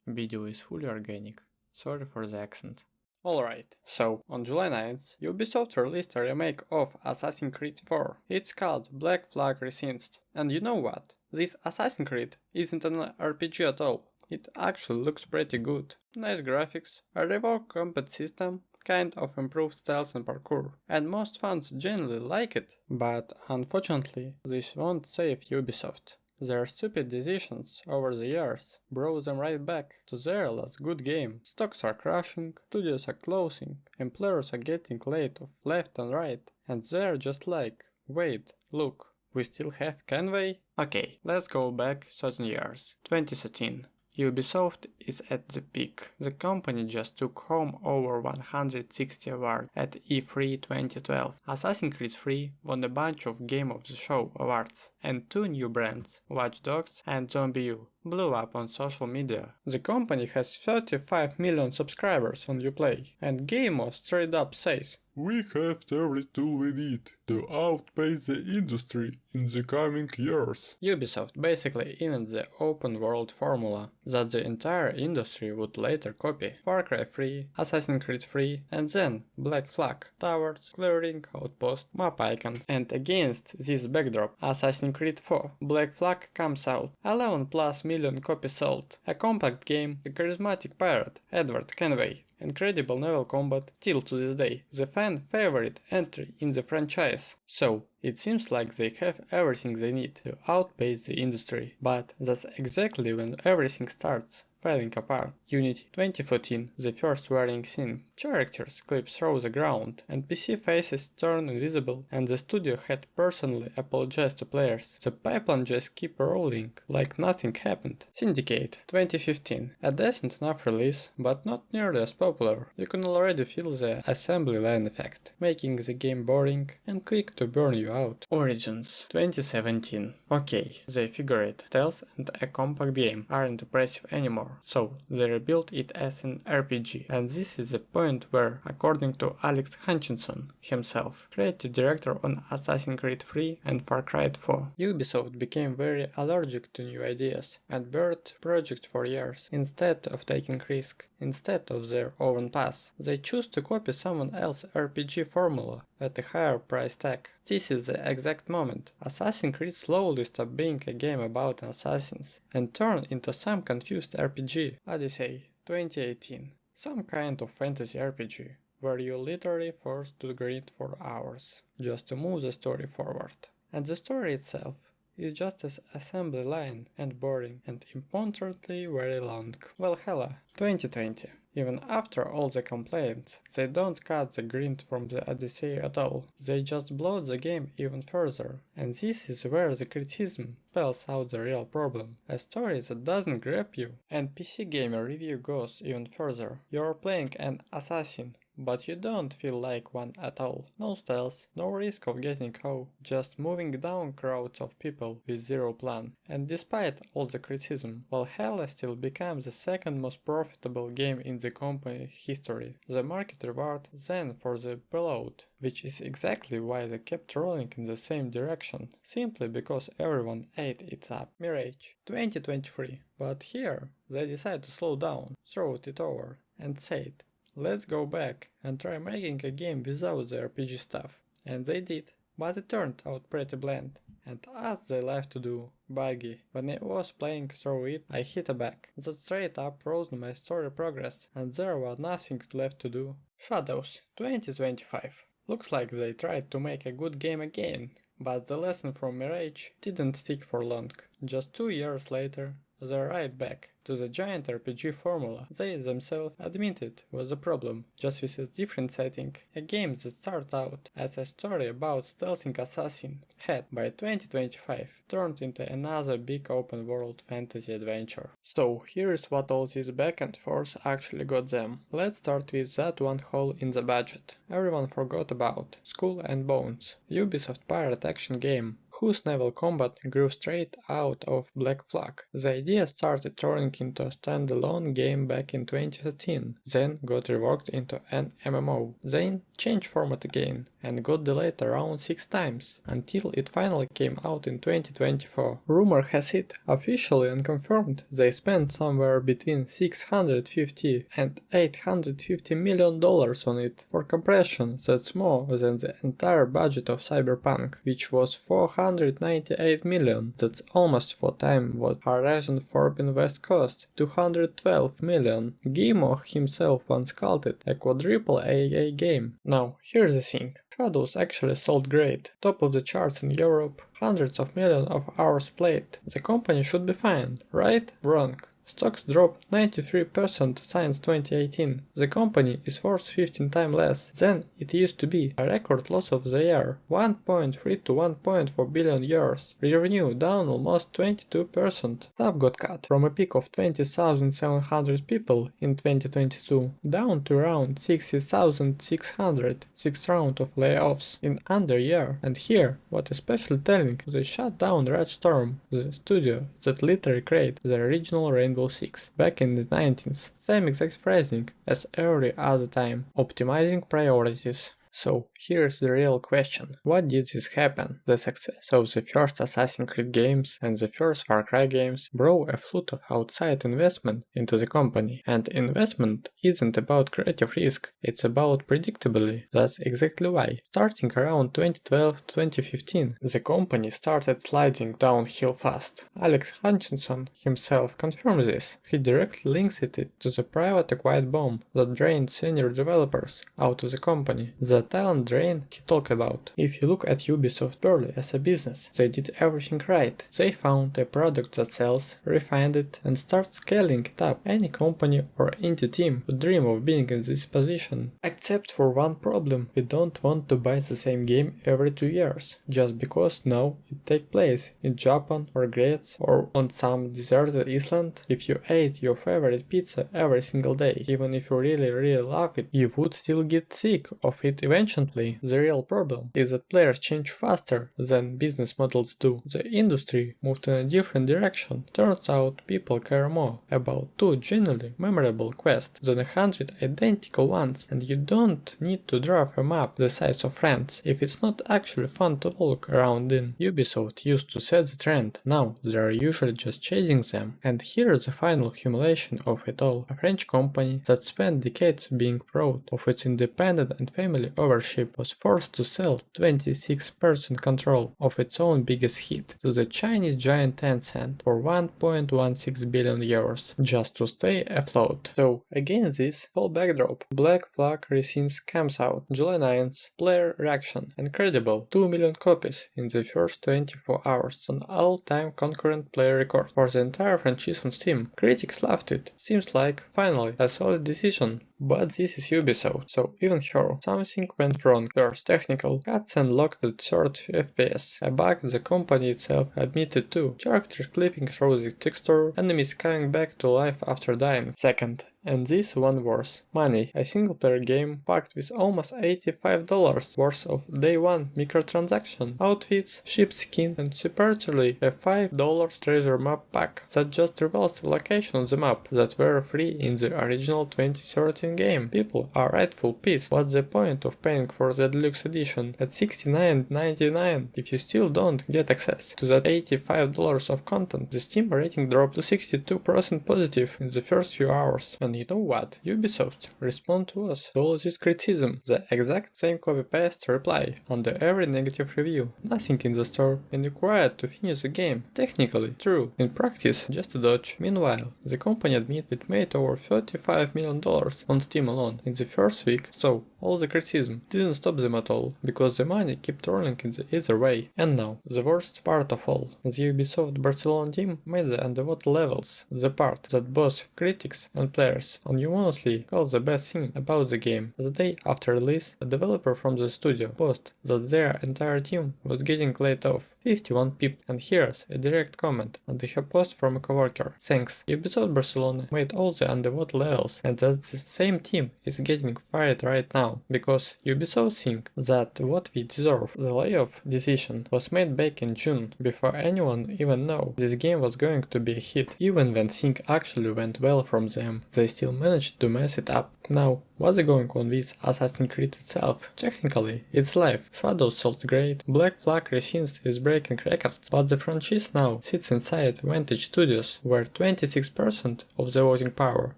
Video is fully organic. Sorry for the accent. Alright, so on July 9th, Ubisoft released a remake of Assassin's Creed 4. It's called Black Flag Resist. And you know what? This Assassin's Creed isn't an RPG at all. It actually looks pretty good. Nice graphics, a revoked combat system, kind of improved stealth and parkour, and most fans genuinely like it. But unfortunately, this won't save Ubisoft. Their stupid decisions over the years brought them right back to their last good game. Stocks are crashing, studios are closing, and players are getting laid off left and right, and they're just like, wait, look, we still have Canvey? Okay, let's go back 13 years, 2013. Ubisoft is at the peak. The company just took home over 160 awards at E3 2012. Assassin's Creed 3 won a bunch of Game of the Show awards, and two new brands, Watch Dogs and ZombiU, blew up on social media. The company has 35 million subscribers on Uplay, and Gameo straight up says, "We have every tool we need to outpace the industry in the coming years." Ubisoft basically invented the open world formula that the entire industry would later copy. Far Cry 3, Assassin's Creed 3, and then Black Flag, towers, clearing, outpost, map icons. And against this backdrop, Assassin's Creed 4, Black Flag comes out, 11 plus million copies sold, a compact game, a charismatic pirate, Edward Kenway, incredible naval combat, till to this day, the fan favorite entry in the franchise. So, it seems like they have everything they need to outpace the industry, but that's exactly when everything starts falling apart. Unity 2014, the first wearing scene. Characters clip through the ground, and PC faces turn invisible, and the studio had personally apologized to players. The pipeline just keep rolling, like nothing happened. Syndicate 2015, a decent enough release, but not nearly as popular. You can already feel the assembly line effect, making the game boring and quick to burn you out. Origins 2017, okay, they figure it, stealth and a compact game aren't impressive anymore. So they rebuilt it as an RPG, and this is the point where, according to Alex Hutchinson himself, creative director on Assassin's Creed 3 and Far Cry 4, Ubisoft became very allergic to new ideas and buried project for years. Instead of taking risk, instead of their own path, they choose to copy someone else's RPG formula at a higher price tag. This is the exact moment Assassin's Creed slowly stopped being a game about assassins and turned into some confused RPG. Odyssey 2018, some kind of fantasy RPG where you literally forced to grind for hours just to move the story forward. And the story itself is just as assembly line and boring and importantly very long. Valhalla 2020. Even after all the complaints, they don't cut the grind from the Odyssey at all, they just blow the game even further. And this is where the criticism spells out the real problem. A story that doesn't grab you. And PC Gamer review goes even further. You're playing an assassin, but you don't feel like one at all. No stealth, no risk of getting caught, just moving down crowds of people with zero plan. And despite all the criticism, Valhalla still becomes the second most profitable game in the company history. The market reward then for the preload, which is exactly why they kept rolling in the same direction, simply because everyone ate it up. Mirage 2023. But here they decide to slow down, throw it over, and said, let's go back and try making a game without the RPG stuff. And they did, but it turned out pretty bland. And as they love to do, buggy. When I was playing through it, I hit a bug that straight up froze my story progress, and there was nothing left to do. Shadows 2025. Looks like they tried to make a good game again, but the lesson from Mirage didn't stick for long. Just 2 years later, they're right back to the giant RPG formula they themselves admitted was a problem, just with a different setting. A game that started out as a story about stealthing assassin had, by 2025, turned into another big open world fantasy adventure. So here's what all this back and forth actually got them. Let's start with that one hole in the budget everyone forgot about, Skull and Bones, Ubisoft pirate action game whose naval combat grew straight out of Black Flag. The idea started turning into a standalone game back in 2013, then got reworked into an MMO, then changed format again, and got delayed around 6 times, until it finally came out in 2024. Rumor has it, officially unconfirmed, they spent somewhere between $650 and $850 million on it. For comparison, that's more than the entire budget of Cyberpunk, which was $498 million. That's almost 4 times what Horizon Forbidden West cost, $212 million. Guillemot himself once called it a quadruple AA game. Now, here's the thing. Shadows actually sold great, top of the charts in Europe, hundreds of millions of hours played. The company should be fine, right? Wrong. Stocks dropped 93% since 2018. The company is worth 15 times less than it used to be. A record loss of the year, 1.3 to 1.4 billion euros. Revenue down almost 22%. Staff got cut from a peak of 20,700 people in 2022 down to around 60,600. 6 round of layoffs in under a year. And here, what especially telling, they shut down Red Storm, the studio that literally created the original Rainbow Six back in the 90s. Same exact phrasing as every other time, optimizing priorities. So, here's the real question. What did this happen? The success of the first Assassin's Creed games and the first Far Cry games brought a flood of outside investment into the company. And investment isn't about creative risk, it's about predictability. That's exactly why. Starting around 2012-2015, the company started sliding downhill fast. Alex Hutchinson himself confirmed this. He directly links it to the private acquired bomb that drained senior developers out of the company. The talent drain he talked about. If you look at Ubisoft purely as a business, they did everything right. They found a product that sells, refined it, and start scaling it up. Any company or indie team would dream of being in this position. Except for one problem, we don't want to buy the same game every 2 years, just because now it takes place in Japan or Greece or on some deserted island. If you ate your favorite pizza every single day, even if you really love it, you would still get sick of it eventually. The real problem is that players change faster than business models do. The industry moved in a different direction. Turns out people care more about 2 genuinely memorable quests than 100 identical ones, and you don't need to draw a map the size of France if it's not actually fun to walk around in. Ubisoft used to set the trend, now they are usually just chasing them. And here is the final accumulation of it all. A French company that spent decades being proud of its independent and family ownership was forced to sell 26% control of its own biggest hit to the Chinese giant Tencent for 1.16 billion euros just to stay afloat. So against this whole backdrop, Black Flag Resins comes out July 9th. Player reaction incredible, 2 million copies in the first 24 hours, an all-time concurrent player record for the entire franchise on Steam. Critics loved it. Seems like finally a solid decision. But this is Ubisoft, so even here, something went wrong. First, technical, cutscene locked at 30 FPS, a bug the company itself admitted to, characters clipping through the texture, enemies coming back to life after dying. Second, and this one worse, money, a single player game packed with almost $85 worth of day one microtransaction, outfits, ship skin, and separately a $5 treasure map pack that just reveals the location on the map that were free in the original 2013 game. People are rightful pissed. What's the point of paying for the deluxe edition at $69.99 if you still don't get access to that $85 of content? The Steam rating dropped to 62% positive in the first few hours. And you know what? Ubisoft respond to us to all this criticism. The exact same copy-paste reply under every negative review. Nothing in the store and required to finish the game. Technically, true. In practice, just a dodge. Meanwhile, the company admit it made over $35 million on Steam alone in the first week, so all the criticism didn't stop them at all, because the money kept rolling in the either way. And now, the worst part of all. The Ubisoft Barcelona team made the underwater levels, the part that both critics and players unanimously call the best thing about the game. The day after release, a developer from the studio posted that their entire team was getting laid off. 51 people, and here's a direct comment under her post from a coworker. Thanks, Ubisoft Barcelona made all the underwater levels, and that the same team is getting fired right now, because Ubisoft think that what we deserve. The layoff decision was made back in June, before anyone even know this game was going to be a hit. Even when things actually went well from them, they still managed to mess it up. Now, what's going on with Assassin's Creed itself? Technically, it's live, Shadows sold great, Black Flag Resins is breaking records, but the franchise now sits inside Vantage Studios, where 26% of the voting power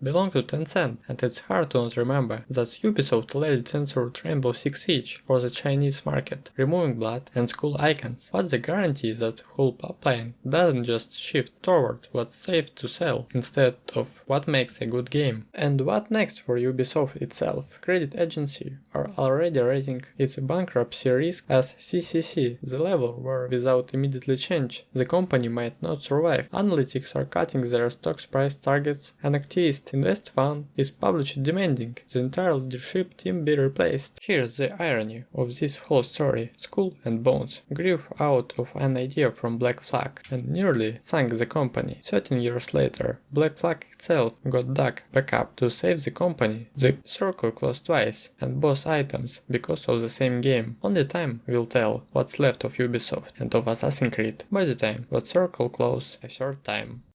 belong to Tencent, and it's hard to not remember that Ubisoft already censored Rainbow Six Siege for the Chinese market, removing blood and skull icons. What's the guarantee that whole pipeline doesn't just shift toward what's safe to sell instead of what makes a good game? And what next for Ubisoft itself? Credit agency are already rating its bankruptcy risk as CCC, the level where without immediately change the company might not survive. Analytics are cutting their stock price targets. An activist invest fund is publicly demanding the entire leadership team be replaced. Here's the irony of this whole story. Skull and Bones grew out of an idea from Black Flag and nearly sank the company. 13 years later, Black Flag itself got dug back up to save the company. The circle closed twice, and both items because of the same game. Only time will tell what's left of Ubisoft and of Assassin's Creed by the time that circle closes a third time.